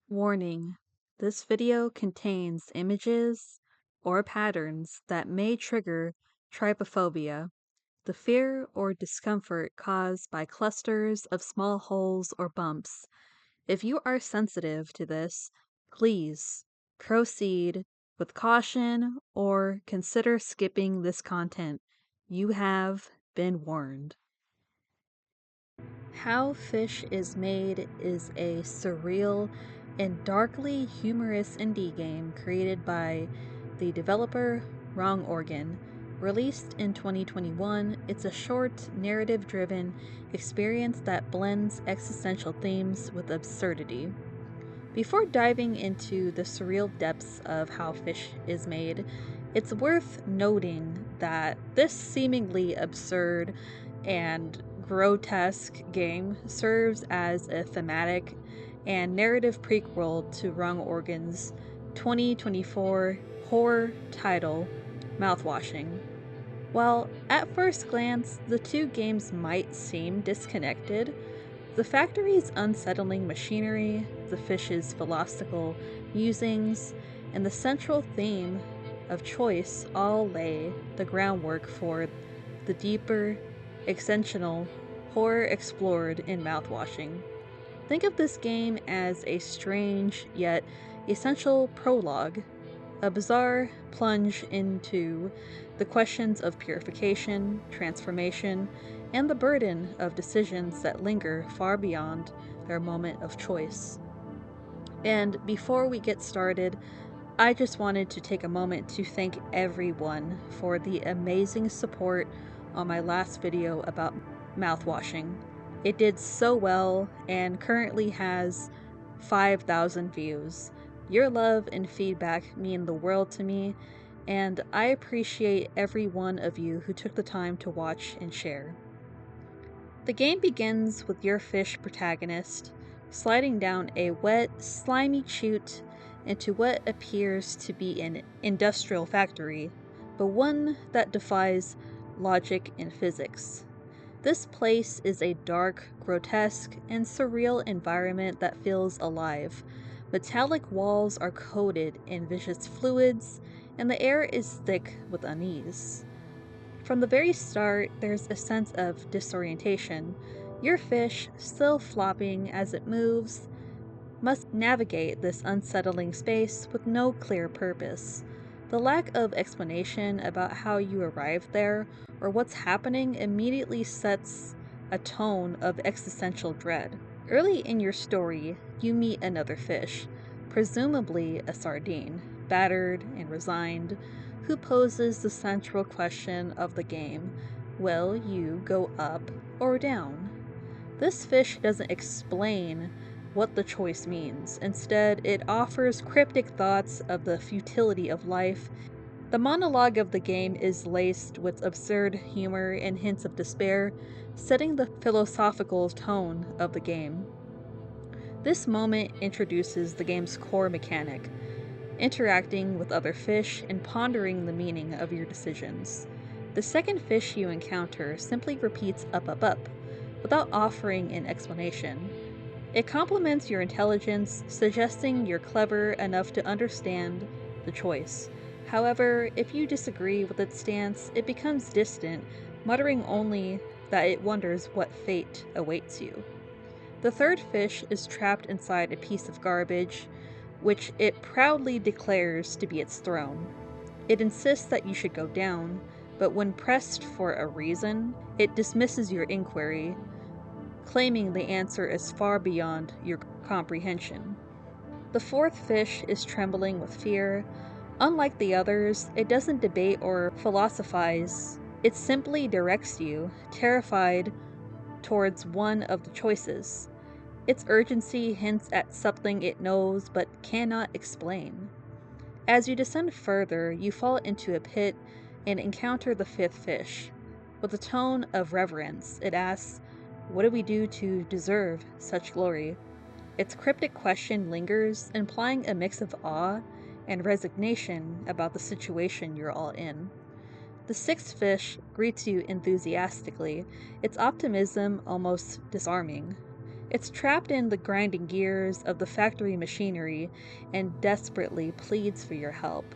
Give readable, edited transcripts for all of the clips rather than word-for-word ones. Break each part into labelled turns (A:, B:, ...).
A: Warning: this video contains images or patterns that may trigger trypophobia, the fear or discomfort caused by clusters of small holes or bumps. If you are sensitive to this, please proceed with caution or consider skipping this content. You have been warned. How Fish is Made is a surreal and darkly humorous indie game created by the developer Wrong Organ. Released in 2021, it's a short, narrative-driven experience that blends existential themes with absurdity. Before diving into the surreal depths of How Fish is Made, it's worth noting that this seemingly absurd and grotesque game serves as a thematic and narrative prequel to Wrong Organ's 2024 horror title, Mouthwashing. While at first glance the two games might seem disconnected, the factory's unsettling machinery, the fish's philosophical musings, and the central theme of choice all lay the groundwork for the deeper, existential horror explored in Mouthwashing. Think of this game as a strange yet essential prologue, a bizarre plunge into the questions of purification, transformation, and the burden of decisions that linger far beyond their moment of choice. And before we get started, I just wanted to take a moment to thank everyone for the amazing support on my last video about mouthwashing. It did so well and currently has 5,000 views. Your love and feedback mean the world to me, and I appreciate every one of you who took the time to watch and share. The game begins with your fish protagonist sliding down a wet, slimy chute into what appears to be an industrial factory, but one that defies logic and physics. This place is a dark, grotesque, and surreal environment that feels alive. Metallic walls are coated in viscous fluids, and the air is thick with unease. From the very start, there's a sense of disorientation. Your fish, still flopping as it moves, must navigate this unsettling space with no clear purpose. The lack of explanation about how you arrived there or what's happening immediately sets a tone of existential dread. Early in your story, you meet another fish, presumably a sardine, battered and resigned, who poses the central question of the game: will you go up or down? This fish doesn't explain what the choice means. Instead, it offers cryptic thoughts of the futility of life. The monologue of the game is laced with absurd humor and hints of despair, setting the philosophical tone of the game. This moment introduces the game's core mechanic, interacting with other fish and pondering the meaning of your decisions. The second fish you encounter simply repeats up up up, without offering an explanation. It compliments your intelligence, suggesting you're clever enough to understand the choice. However, if you disagree with its stance, it becomes distant, muttering only that it wonders what fate awaits you. The third fish is trapped inside a piece of garbage, which it proudly declares to be its throne. It insists that you should go down, but when pressed for a reason, it dismisses your inquiry, claiming the answer is far beyond your comprehension. The fourth fish is trembling with fear. Unlike the others, it doesn't debate or philosophize. It simply directs you, terrified, towards one of the choices. Its urgency hints at something it knows but cannot explain. As you descend further, you fall into a pit and encounter the fifth fish. With a tone of reverence, it asks, "What do we do to deserve such glory?" Its cryptic question lingers, implying a mix of awe and resignation about the situation you're all in. The sixth fish greets you enthusiastically, its optimism almost disarming. It's trapped in the grinding gears of the factory machinery and desperately pleads for your help.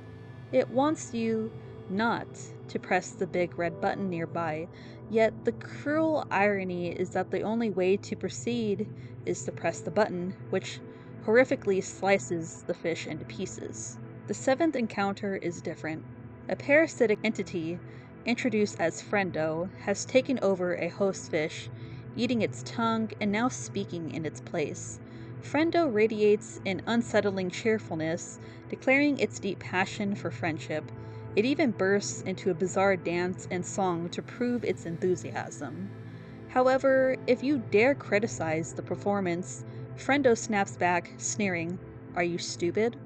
A: It wants you not to press the big red button nearby, yet the cruel irony is that the only way to proceed is to press the button, which horrifically slices the fish into pieces. The seventh encounter is different. A parasitic entity, introduced as Friendo, has taken over a host fish, eating its tongue and now speaking in its place. Friendo radiates an unsettling cheerfulness, declaring its deep passion for friendship. It even bursts into a bizarre dance and song to prove its enthusiasm. However, if you dare criticize the performance, Friendo snaps back, sneering, "Are you stupid?"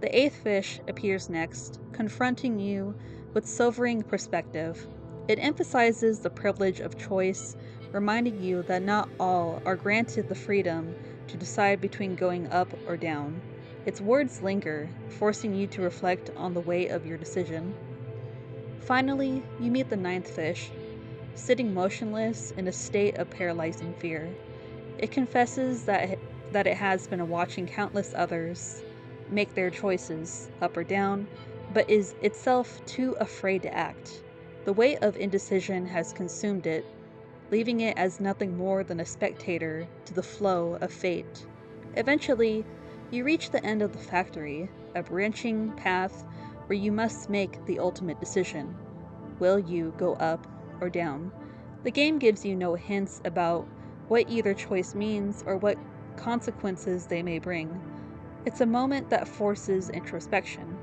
A: The eighth fish appears next, confronting you with sobering perspective. It emphasizes the privilege of choice, reminding you that not all are granted the freedom to decide between going up or down. Its words linger, forcing you to reflect on the weight of your decision. Finally, you meet the ninth fish, sitting motionless in a state of paralyzing fear. It confesses that it has been watching countless others make their choices, up or down, but is itself too afraid to act. The weight of indecision has consumed it, leaving it as nothing more than a spectator to the flow of fate. Eventually, you reach the end of the factory, a branching path where you must make the ultimate decision. Will you go up or down? The game gives you no hints about what either choice means or what consequences they may bring. It's a moment that forces introspection.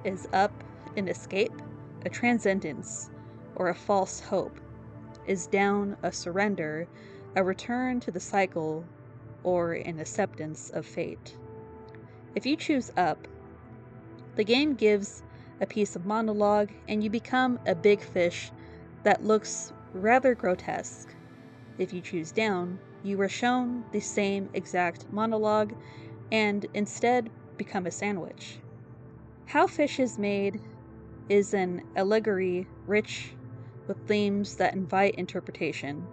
A: Is up an escape, a transcendence, or a false hope? Is down a surrender, a return to the cycle, or an acceptance of fate? If you choose up, the game gives a piece of monologue and you become a big fish that looks rather grotesque. If you choose down, you are shown the same exact monologue and instead become a sandwich. How Fish is Made is an allegory rich with themes that invite interpretation.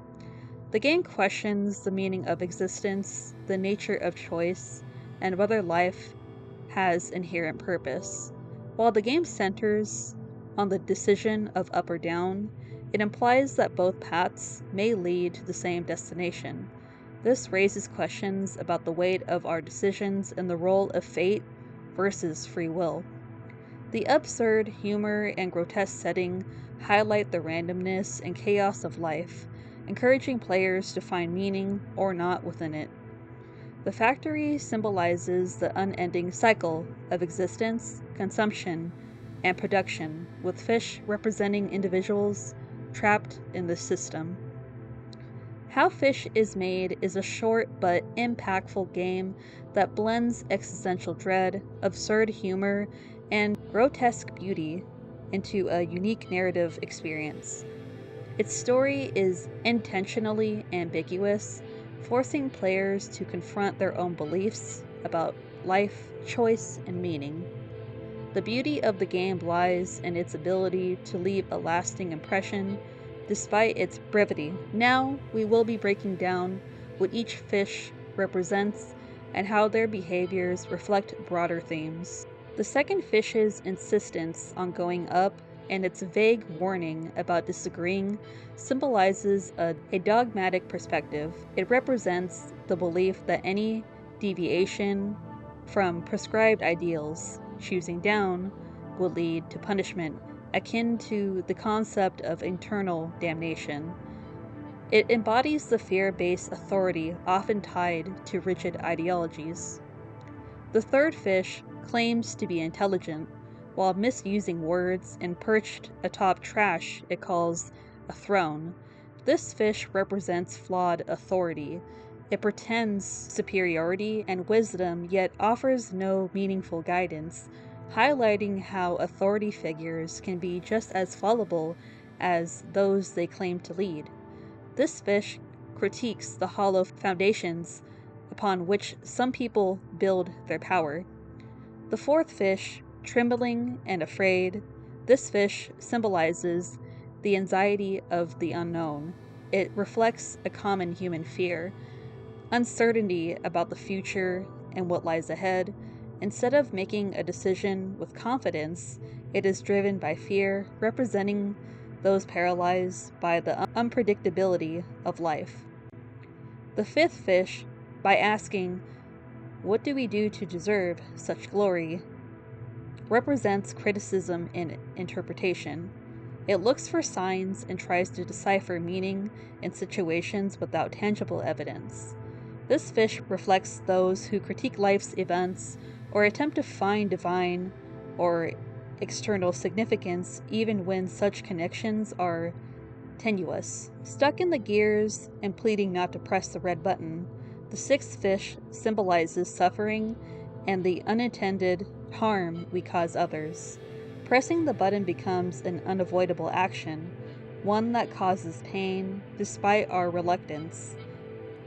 A: The game questions the meaning of existence, the nature of choice, and whether life has inherent purpose. While the game centers on the decision of up or down, it implies that both paths may lead to the same destination. This raises questions about the weight of our decisions and the role of fate versus free will. The absurd humor and grotesque setting highlight the randomness and chaos of life, encouraging players to find meaning or not within it. The factory symbolizes the unending cycle of existence, consumption, and production, with fish representing individuals trapped in the system. How Fish is Made is a short but impactful game that blends existential dread, absurd humor, and grotesque beauty into a unique narrative experience. Its story is intentionally ambiguous, forcing players to confront their own beliefs about life, choice, and meaning. The beauty of the game lies in its ability to leave a lasting impression despite its brevity. Now, we will be breaking down what each fish represents and how their behaviors reflect broader themes. The second fish's insistence on going up and its vague warning about disagreeing symbolizes a dogmatic perspective. It represents the belief that any deviation from prescribed ideals, choosing down, will lead to punishment, akin to the concept of eternal damnation. It embodies the fear-based authority often tied to rigid ideologies. The third fish claims to be intelligent, while misusing words and perched atop trash it calls a throne. This fish represents flawed authority. It pretends superiority and wisdom, yet offers no meaningful guidance, highlighting how authority figures can be just as fallible as those they claim to lead. This fish critiques the hollow foundations upon which some people build their power. The fourth fish, trembling and afraid, this fish symbolizes the anxiety of the unknown. It reflects a common human fear. uncertainty about the future and what lies ahead. Instead of making a decision with confidence, it is driven by fear, representing those paralyzed by the unpredictability of life. The fifth fish, by asking, "What do we do to deserve such glory?" represents criticism and interpretation. It looks for signs and tries to decipher meaning in situations without tangible evidence. This fish reflects those who critique life's events or attempt to find divine or external significance even when such connections are tenuous. Stuck in the gears and pleading not to press the red button, the sixth fish symbolizes suffering and the unintended harm we cause others. Pressing the button becomes an unavoidable action, one that causes pain despite our reluctance.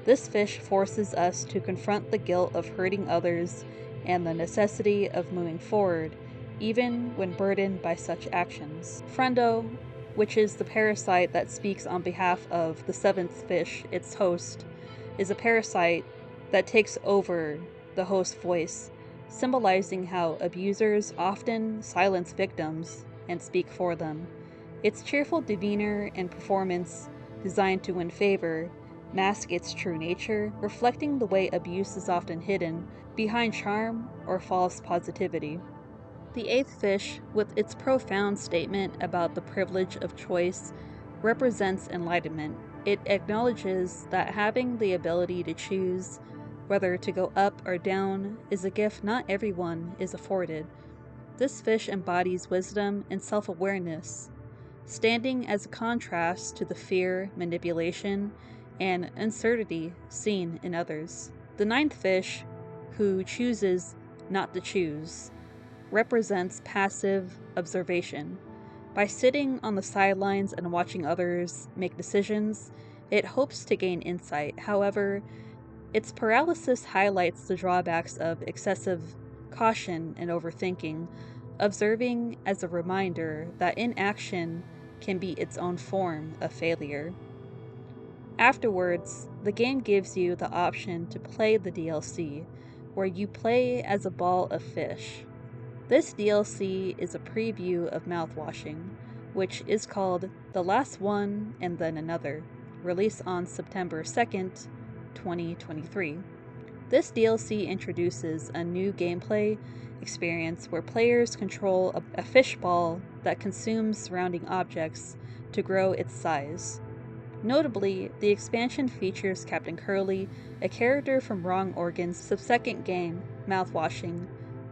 A: This fish forces us to confront the guilt of hurting others and the necessity of moving forward, even when burdened by such actions. Friendo, which is the parasite that speaks on behalf of the seventh fish, its host, is a parasite that takes over the host's voice, symbolizing how abusers often silence victims and speak for them. Its cheerful demeanor and performance, designed to win favor, mask its true nature, reflecting the way abuse is often hidden behind charm or false positivity. The eighth fish, with its profound statement about the privilege of choice, represents enlightenment. It acknowledges that having the ability to choose whether to go up or down is a gift not everyone is afforded. This fish embodies wisdom and self-awareness, standing as a contrast to the fear, manipulation, and uncertainty seen in others. The ninth fish, who chooses not to choose, represents passive observation. By sitting on the sidelines and watching others make decisions, it hopes to gain insight. However, its paralysis highlights the drawbacks of excessive caution and overthinking, observing as a reminder that inaction can be its own form of failure. Afterwards, the game gives you the option to play the DLC, where you play as a ball of fish. This DLC is a preview of Mouthwashing, which is called The Last One and Then Another, released on September 2nd, 2023. This DLC introduces a new gameplay experience where players control a fish ball that consumes surrounding objects to grow its size. Notably, the expansion features Captain Curly, a character from Wrong Organ's subsequent game, Mouthwashing,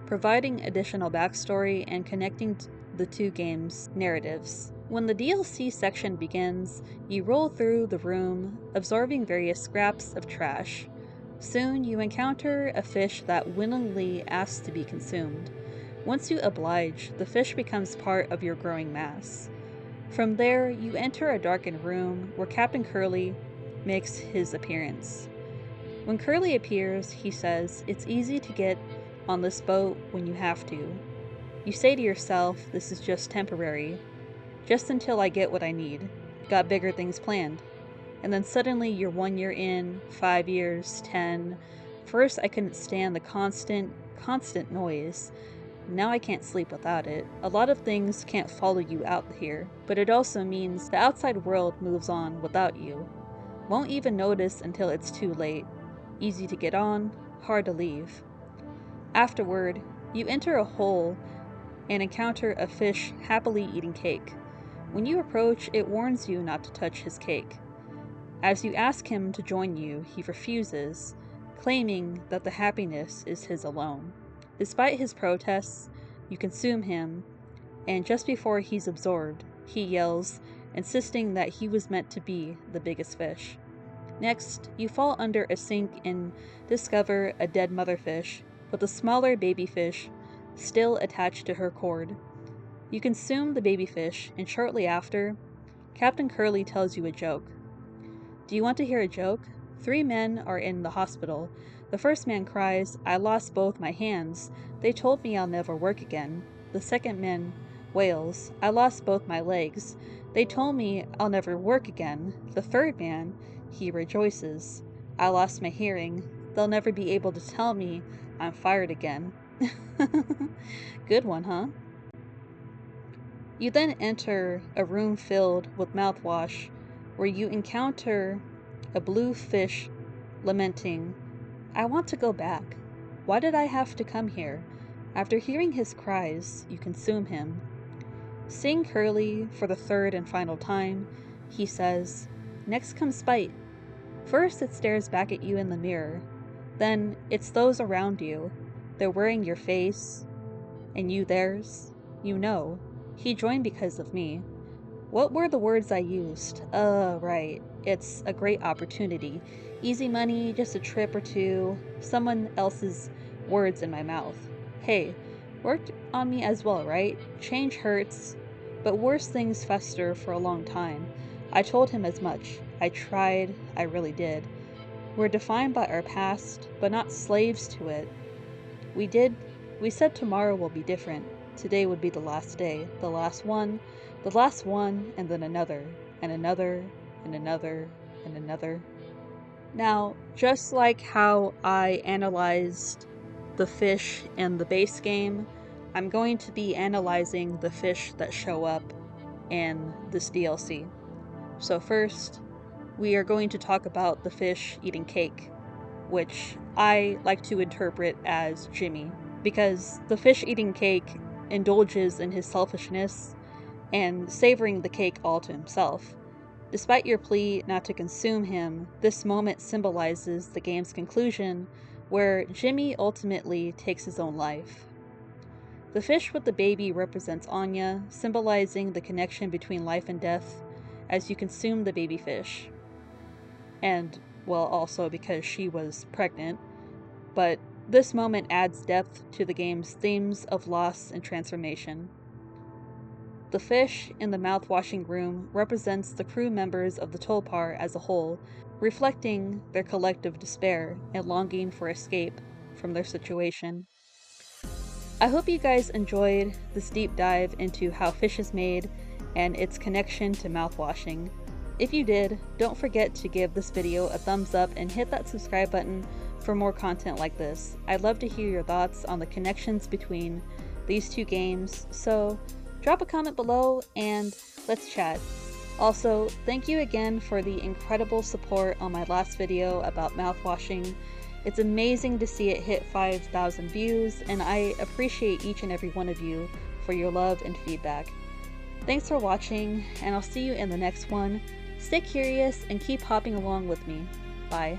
A: providing additional backstory and connecting the two games' narratives. When the DLC section begins, you roll through the room, absorbing various scraps of trash. Soon, you encounter a fish that willingly asks to be consumed. Once you oblige, the fish becomes part of your growing mass. From there, you enter a darkened room where Captain Curly makes his appearance. When Curly appears, he says, "It's easy to get on this boat when you have to. You say to yourself, this is just temporary, just until I get what I need. Got bigger things planned." And then suddenly you're 1 year in, 5 years, 10. First I couldn't stand the constant noise. Now I can't sleep without it. A lot of things can't follow you out here, but it also means the outside world moves on without you. Won't even notice until it's too late. Easy to get on, hard to leave. Afterward, you enter a hole and encounter a fish happily eating cake. When you approach, it warns you not to touch his cake. As you ask him to join you, he refuses, claiming that the happiness is his alone. Despite his protests, you consume him, and just before he's absorbed, he yells, insisting that he was meant to be the biggest fish. Next, you fall under a sink and discover a dead motherfish with a smaller baby fish still attached to her cord. You consume the baby fish, and shortly after, Captain Curly tells you a joke. Do you want to hear a joke? 3 men are in the hospital. The first man cries, "I lost both my hands. They told me I'll never work again." The second man wails, "I lost both my legs. They told me I'll never work again." The third man, he rejoices, I lost my hearing. They'll never be able to tell me I'm fired again. Good one, huh? You then enter a room filled with mouthwash, where you encounter a blue fish lamenting, "I want to go back. Why did I have to come here?" After hearing his cries, you consume him. Seeing Curly for the third and final time, he says, "Next comes Spite." First it stares back at you in the mirror. Then it's those around you. They're wearing your face, and you theirs. You know, he joined because of me. What were the words I used? Right. It's a great opportunity. Easy money, just a trip or two. Someone else's words in my mouth. Hey, worked on me as well, right? Change hurts, but worse things fester for a long time. I told him as much. I tried, I really did. We're defined by our past, but not slaves to it. We said tomorrow will be different. Today would be the last day, the last one, and then another, and another, and another, and another. Now, just like how I analyzed the fish in the base game, I'm going to be analyzing the fish that show up in this DLC. So first, we are going to talk about the fish eating cake, which I like to interpret as Jimmy, because the fish eating cake indulges in his selfishness and savoring the cake all to himself. Despite your plea not to consume him, this moment symbolizes the game's conclusion, where Jimmy ultimately takes his own life. The fish with the baby represents Anya, symbolizing the connection between life and death as you consume the baby fish. And, well, also because she was pregnant, but this moment adds depth to the game's themes of loss and transformation. The fish in the mouth-washing room represents the crew members of the Tulpar as a whole, reflecting their collective despair and longing for escape from their situation. I hope you guys enjoyed this deep dive into how fish is made and its connection to mouthwashing. If you did, don't forget to give this video a thumbs up and hit that subscribe button for more content like this. I'd love to hear your thoughts on the connections between these two games, so drop a comment below and let's chat. Also, thank you again for the incredible support on my last video about mouthwashing. It's amazing to see it hit 5,000 views, and I appreciate each and every one of you for your love and feedback. Thanks for watching, and I'll see you in the next one. Stay curious and keep hopping along with me. Bye.